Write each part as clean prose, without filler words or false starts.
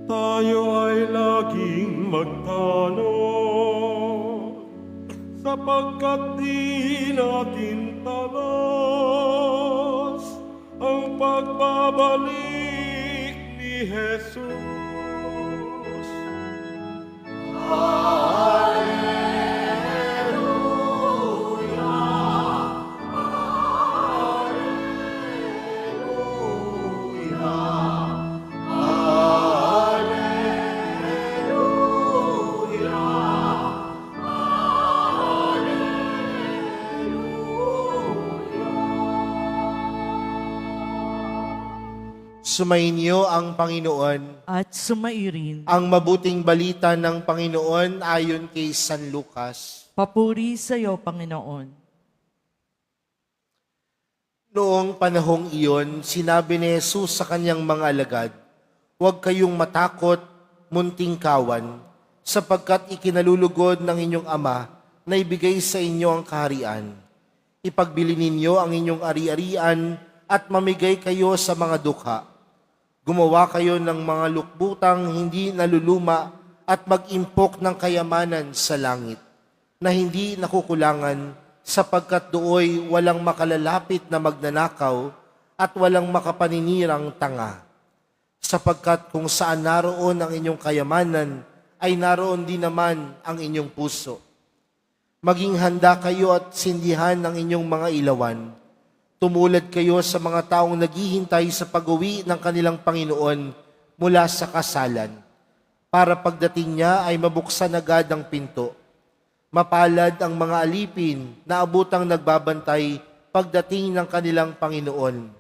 tayo ay laging magtalo, sapagkat di natin talas ang pagbabalik ni Jesus. Sumainyo ang Panginoon. At sumairin. Ang mabuting balita ng Panginoon ayon kay San Lucas. Papuri sa iyo, Panginoon. Noong panahong iyon, sinabi ni Jesus sa kanyang mga alagad, "Huwag kayong matakot, munting kawan, sapagkat ikinalulugod ng inyong Ama na ibigay sa inyo ang kaharian. Ipagbili ninyo ang inyong ari-arian at mamigay kayo sa mga dukha. Gumawa kayo ng mga lukbutang hindi naluluma at mag-impok ng kayamanan sa langit, na hindi nakukulangan, sapagkat dooy walang makalalapit na magnanakaw at walang makapaninirang tanga. Sapagkat kung saan naroon ang inyong kayamanan, ay naroon din naman ang inyong puso. Maging handa kayo at sindihan ang inyong mga ilawan. Tumulad kayo sa mga taong naghihintay sa pag-uwi ng kanilang Panginoon mula sa kasalan, para pagdating niya ay mabuksan agad ang pinto. Mapalad ang mga alipin na abutang nagbabantay pagdating ng kanilang Panginoon.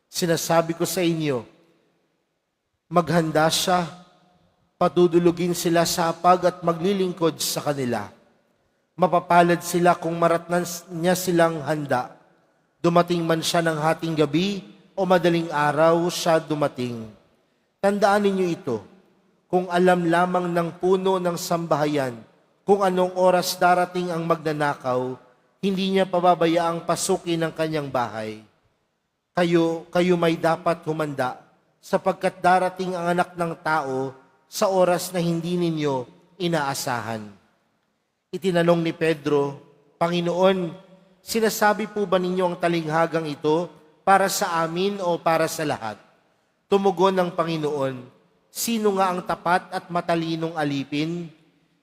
Sinasabi ko sa inyo, maghanda siya, patudulugin sila sa hapag at maglilingkod sa kanila. Mapapalad sila kung maratnan niya silang handa. Dumating man siya ng hating gabi o madaling araw siya dumating. Tandaan ninyo ito, kung alam lamang ng puno ng sambahayan kung anong oras darating ang magnanakaw, hindi niya pababayaang pasukin ang kanyang bahay. Kayo may dapat humanda, sapagkat darating ang anak ng tao sa oras na hindi ninyo inaasahan." Itinanong ni Pedro, "Panginoon, sinasabi po ba ninyo ang talinghagang ito para sa amin o para sa lahat?" Tumugon ng Panginoon, "Sino nga ang tapat at matalinong alipin?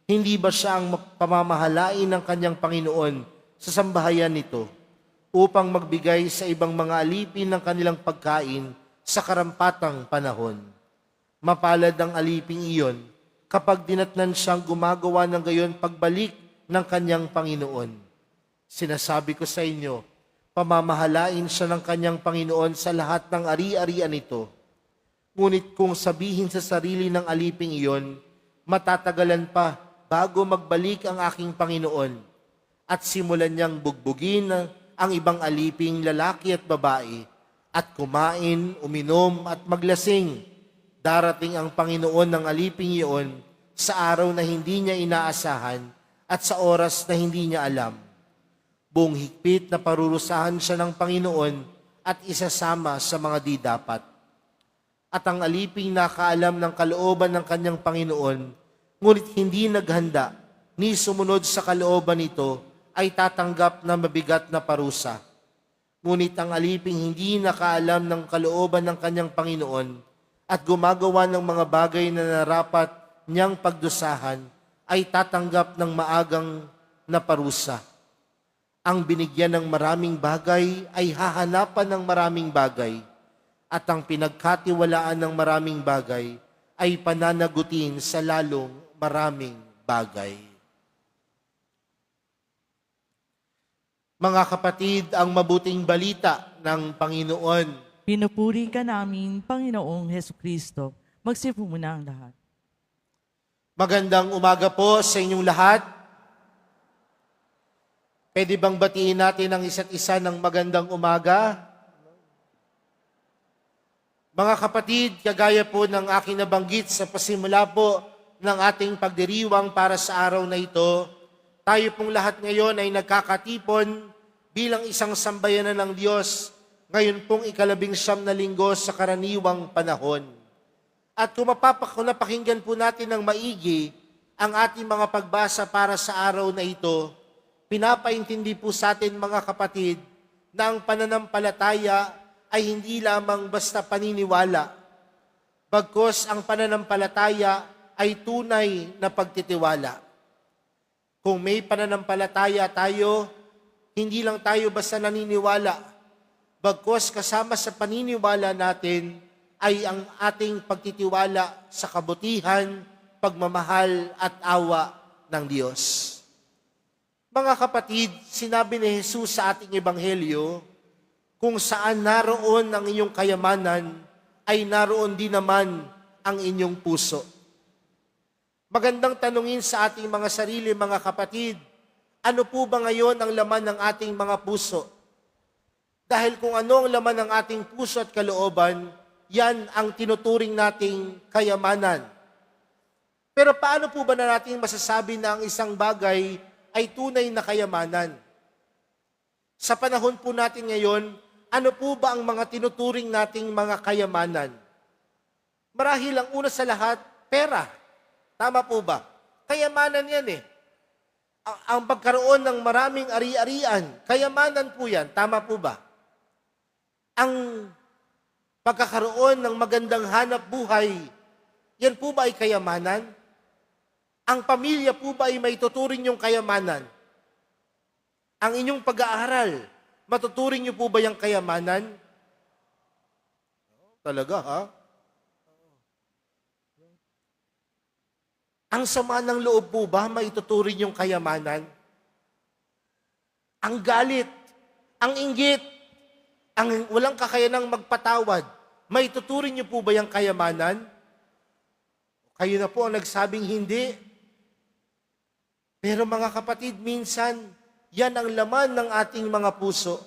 Hindi ba siya ang pamamahalain ng kanyang Panginoon sa sambahayan nito upang magbigay sa ibang mga alipin ng kanilang pagkain sa karampatang panahon? Mapalad ang aliping iyon kapag dinatnan siyang gumagawa ng gayon pagbalik ng kanyang Panginoon. Sinasabi ko sa inyo, pamamahalain siya ng kanyang Panginoon sa lahat ng ari-arian nito. Ngunit kung sabihin sa sarili ng aliping iyon, matatagalan pa bago magbalik ang aking Panginoon, at simulan niyang bugbugin ang ibang aliping lalaki at babae, at kumain, uminom at maglasing, darating ang Panginoon ng aliping iyon sa araw na hindi niya inaasahan at sa oras na hindi niya alam. Buong higpit na parurusahan siya ng Panginoon at isasama sa mga di dapat. At ang aliping nakaalam ng kalooban ng kanyang Panginoon, ngunit hindi naghanda ni sumunod sa kalooban nito, ay tatanggap ng mabigat na parusa. Ngunit ang aliping hindi nakaalam ng kalooban ng kanyang Panginoon at gumagawa ng mga bagay na narapat niyang pagdusahan, ay tatanggap ng maagang na parusa. Ang binigyan ng maraming bagay ay hahanapan ng maraming bagay, at ang pinagkatiwalaan ng maraming bagay ay pananagutin sa lalong maraming bagay. Mga kapatid, ang mabuting balita ng Panginoon. Pinupuri ka namin, Panginoong Hesukristo. Magsipo muna ang lahat. Magandang umaga po sa inyong lahat. Pwede bang batiin natin ang isa't isa ng magandang umaga? Mga kapatid, kagaya po ng aking nabanggit sa pasimula po ng ating pagdiriwang para sa araw na ito, tayo pong lahat ngayon ay nagkakatipon bilang isang sambayanan ng Diyos ngayon pong 19 na linggo sa karaniwang panahon. At kung napakinggan po natin ng maigi ang ating mga pagbasa para sa araw na ito, pinapaintindi po sa atin mga kapatid na ang pananampalataya ay hindi lamang basta paniniwala, bagkus ang pananampalataya ay tunay na pagtitiwala. Kung may pananampalataya tayo, hindi lang tayo basta naniniwala, bagkus kasama sa paniniwala natin ay ang ating pagtitiwala sa kabutihan, pagmamahal at awa ng Diyos. Mga kapatid, sinabi ni Jesus sa ating ebanghelyo, kung saan naroon ang inyong kayamanan, ay naroon din naman ang inyong puso. Magandang tanungin sa ating mga sarili, mga kapatid, ano po ba ngayon ang laman ng ating mga puso? Dahil kung ano ang laman ng ating puso at kalooban, yan ang tinuturing nating kayamanan. Pero paano po ba na natin masasabi na ang isang bagay ay tunay na kayamanan? Sa panahon po natin ngayon, ano po ba ang mga tinuturing nating mga kayamanan? Marahil ang una sa lahat, pera. Tama po ba? Kayamanan yan eh. Ang pagkaroon ng maraming ari-arian, kayamanan po yan. Tama po ba? Ang pagkakaroon ng magandang hanap buhay, yan po ba ay kayamanan? Ang pamilya po ba ay maituturing yung kayamanan? Ang inyong pag-aaral, matuturing niyo po ba yung kayamanan? Talaga, ha? Ang sama ng loob po ba maituturing yung kayamanan? Ang galit, ang inggit, ang walang kakayanang magpatawad, maituturing niyo po ba yung kayamanan? Kayo na po ang nagsabing hindi. Pero mga kapatid, minsan, yan ang laman ng ating mga puso.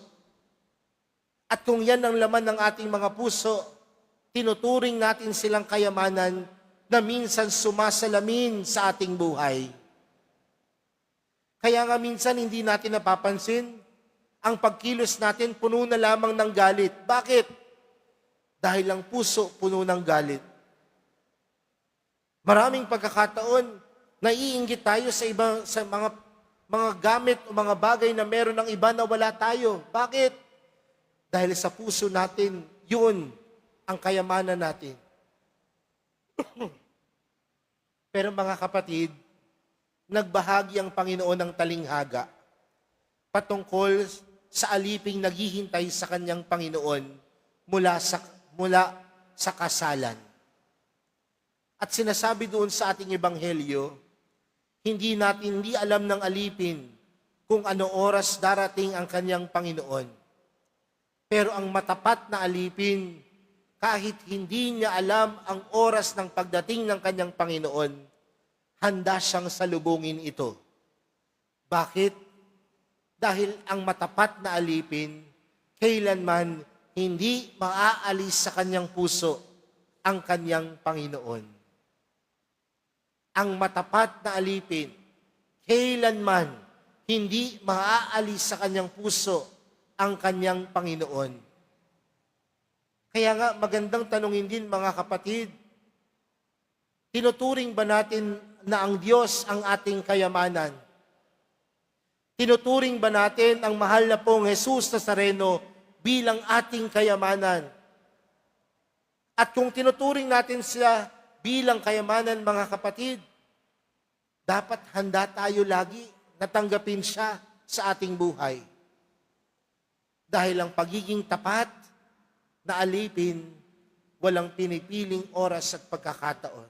At kung yan ang laman ng ating mga puso, tinuturing natin silang kayamanan na minsan sumasalamin sa ating buhay. Kaya nga minsan hindi natin napapansin, ang pagkilos natin puno na lamang ng galit. Bakit? Dahil ang puso puno ng galit. Maraming pagkakataon, naiinggit tayo sa mga gamit o mga bagay na meron ng iba na wala tayo. Bakit? Dahil sa puso natin, yun ang kayamanan natin. Pero mga kapatid, nagbahagi ang Panginoon ng talinghaga patungkol sa aliping naghihintay sa kanyang Panginoon mula sa kasalan. At sinasabi doon sa ating ebanghelyo, hindi alam ng alipin kung ano oras darating ang kanyang Panginoon. Pero ang matapat na alipin, kahit hindi niya alam ang oras ng pagdating ng kanyang Panginoon, handa siyang salubungin ito. Bakit? Dahil ang matapat na alipin, kailanman hindi maaalis sa kanyang puso ang kanyang Panginoon. Ang matapat na alipin, kailanman hindi maaalis sa kanyang puso ang kanyang Panginoon. Kaya nga magandang tanungin din mga kapatid, tinuturing ba natin na ang Diyos ang ating kayamanan? Tinuturing ba natin ang mahal na pong Jesus Nazareno bilang ating kayamanan? At kung tinuturing natin siya bilang kayamanan, mga kapatid, dapat handa tayo lagi na tanggapin siya sa ating buhay. Dahil ang pagiging tapat na alipin, walang pinipiling oras at pagkakataon.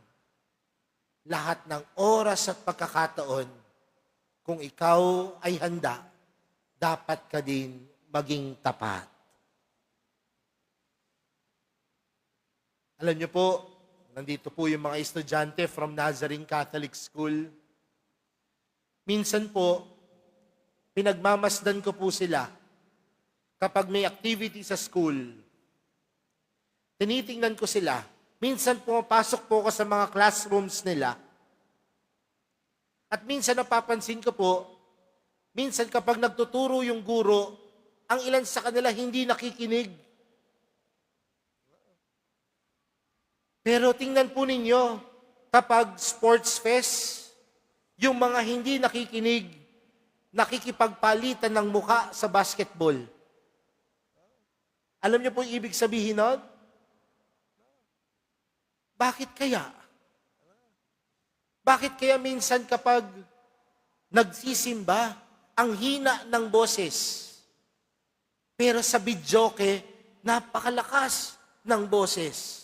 Lahat ng oras at pagkakataon, kung ikaw ay handa, dapat ka din maging tapat. Alam niyo po, nandito po yung mga estudyante from Nazarene Catholic School. Minsan po, pinagmamasdan ko po sila kapag may activity sa school. Tinitingnan ko sila. Minsan pumapasok po ako sa mga classrooms nila. At minsan napapansin ko po, minsan kapag nagtuturo yung guro, ang ilan sa kanila hindi nakikinig. Pero tingnan po ninyo, kapag sports fest, yung mga hindi nakikinig, nakikipagpalitan ng muka sa basketball. Alam niyo po yung ibig sabihin nun? Bakit kaya? Bakit kaya minsan kapag nagsisimba, ang hina ng boses, pero sa videoke, napakalakas ng boses?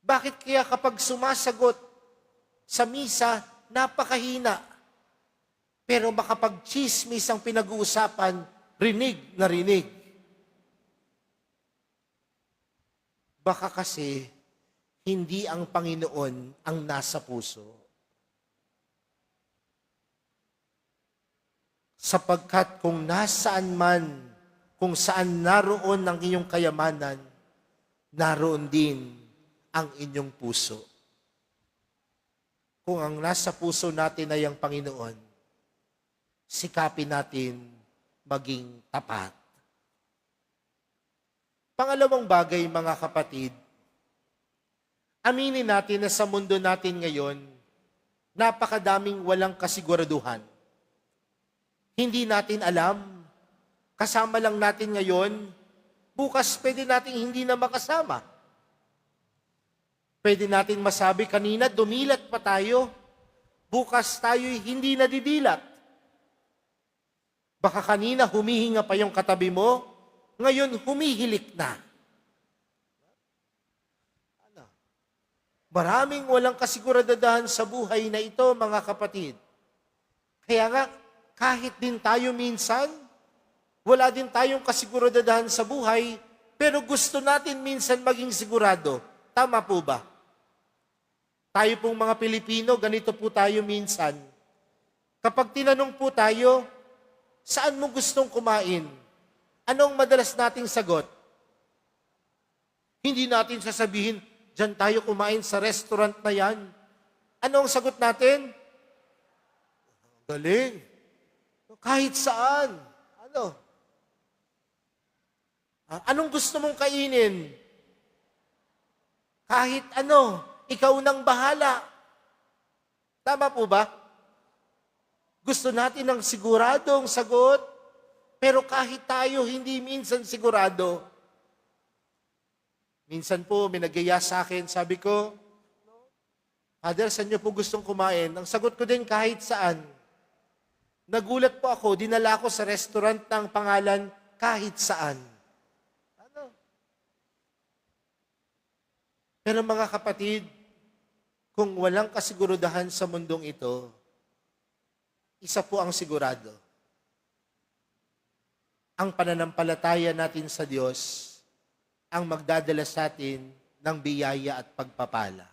Bakit kaya kapag sumasagot sa misa, napakahina, pero makapag-chismis ang pinag-uusapan, rinig na rinig? Baka kasi hindi ang Panginoon ang nasa puso. Sapagkat kung nasaan man, kung saan naroon ang iyong kayamanan, naroon din ang inyong puso. Kung ang nasa puso natin ay ang Panginoon, sikapin natin maging tapat. Pangalawang bagay, mga kapatid, aminin natin na sa mundo natin ngayon, napakadaming walang kasiguraduhan. Hindi natin alam, kasama lang natin ngayon, bukas pwede nating hindi na makasama. Pwede natin masabi kanina, dumilat pa tayo, bukas tayo'y hindi nadidilat. Baka kanina humihinga pa yung katabi mo, ngayon humihilik na. Maraming walang kasiguraduhan sa buhay na ito, mga kapatid. Kaya nga, kahit din tayo minsan, wala din tayong kasiguraduhan sa buhay, pero gusto natin minsan maging sigurado. Tama po ba? Tayo pong mga Pilipino, ganito po tayo minsan. Kapag tinanong po tayo, saan mo gustong kumain? Anong madalas nating sagot? Hindi natin sasabihin, diyan tayo kumain sa restaurant na yan. Anong sagot natin? Galing. Kahit saan. Ano? Anong gusto mong kainin? Kahit ano, ikaw nang bahala. Tama po ba? Gusto natin ng siguradong sagot, pero kahit tayo hindi minsan sigurado. Minsan po, may nagyaya sa akin, sabi ko, Father, saan niyo po gustong kumain? Ang sagot ko din kahit saan. Nagulat po ako, dinala ko sa restaurant ng pangalan kahit saan. Ano? Pero mga kapatid, kung walang kasigurudahan sa mundong ito, isa po ang sigurado. Ang pananampalataya natin sa Diyos ang magdadala sa atin ng biyaya at pagpapala.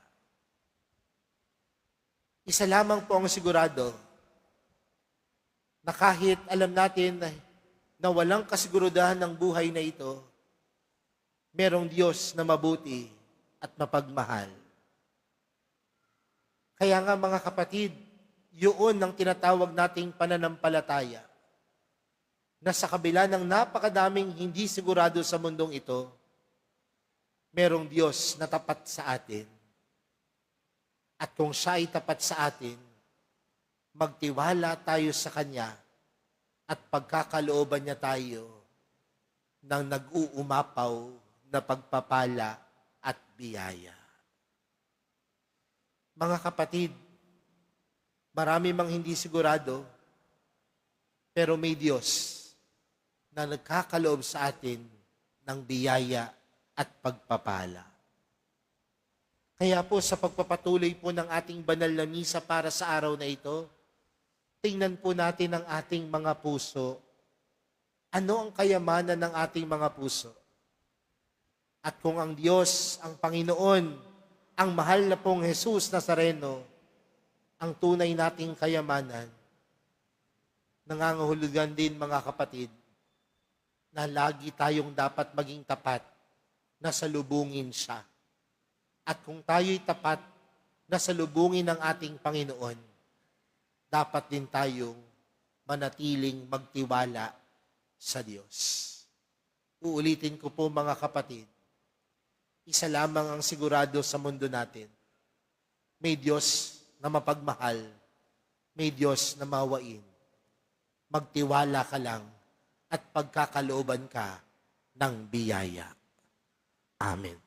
Isa lamang po ang sigurado na kahit alam natin na walang kasigurudahan ng buhay na ito, merong Diyos na mabuti at mapagmahal. Kaya nga mga kapatid, yun ang tinatawag nating pananampalataya, na sa kabila ng napakadaming hindi sigurado sa mundong ito, merong Diyos na tapat sa atin. At kung siya ay tapat sa atin, magtiwala tayo sa Kanya at pagkakalooban niya tayo ng nag-uumapaw na pagpapala at biyaya. Mga kapatid, marami mang hindi sigurado, pero may Diyos na nagkakaloob sa atin ng biyaya at pagpapala. Kaya po sa pagpapatuloy po ng ating banal na misa para sa araw na ito, tingnan po natin ang ating mga puso. Ano ang kayamanan ng ating mga puso? At kung ang Diyos, ang Panginoon, ang mahal na pong Jesus Nazareno, ang tunay nating kayamanan, nangangahulugan din mga kapatid, na lagi tayong dapat maging tapat na salubungin siya. At kung tayo'y tapat na salubungin ng ating Panginoon, dapat din tayong manatiling magtiwala sa Diyos. Uulitin ko po mga kapatid, Isa lamang ang sigurado sa mundo natin. May Diyos na mapagmahal. May Diyos na mawain. Magtiwala ka lang at pagkakalooban ka ng biyaya. Amen.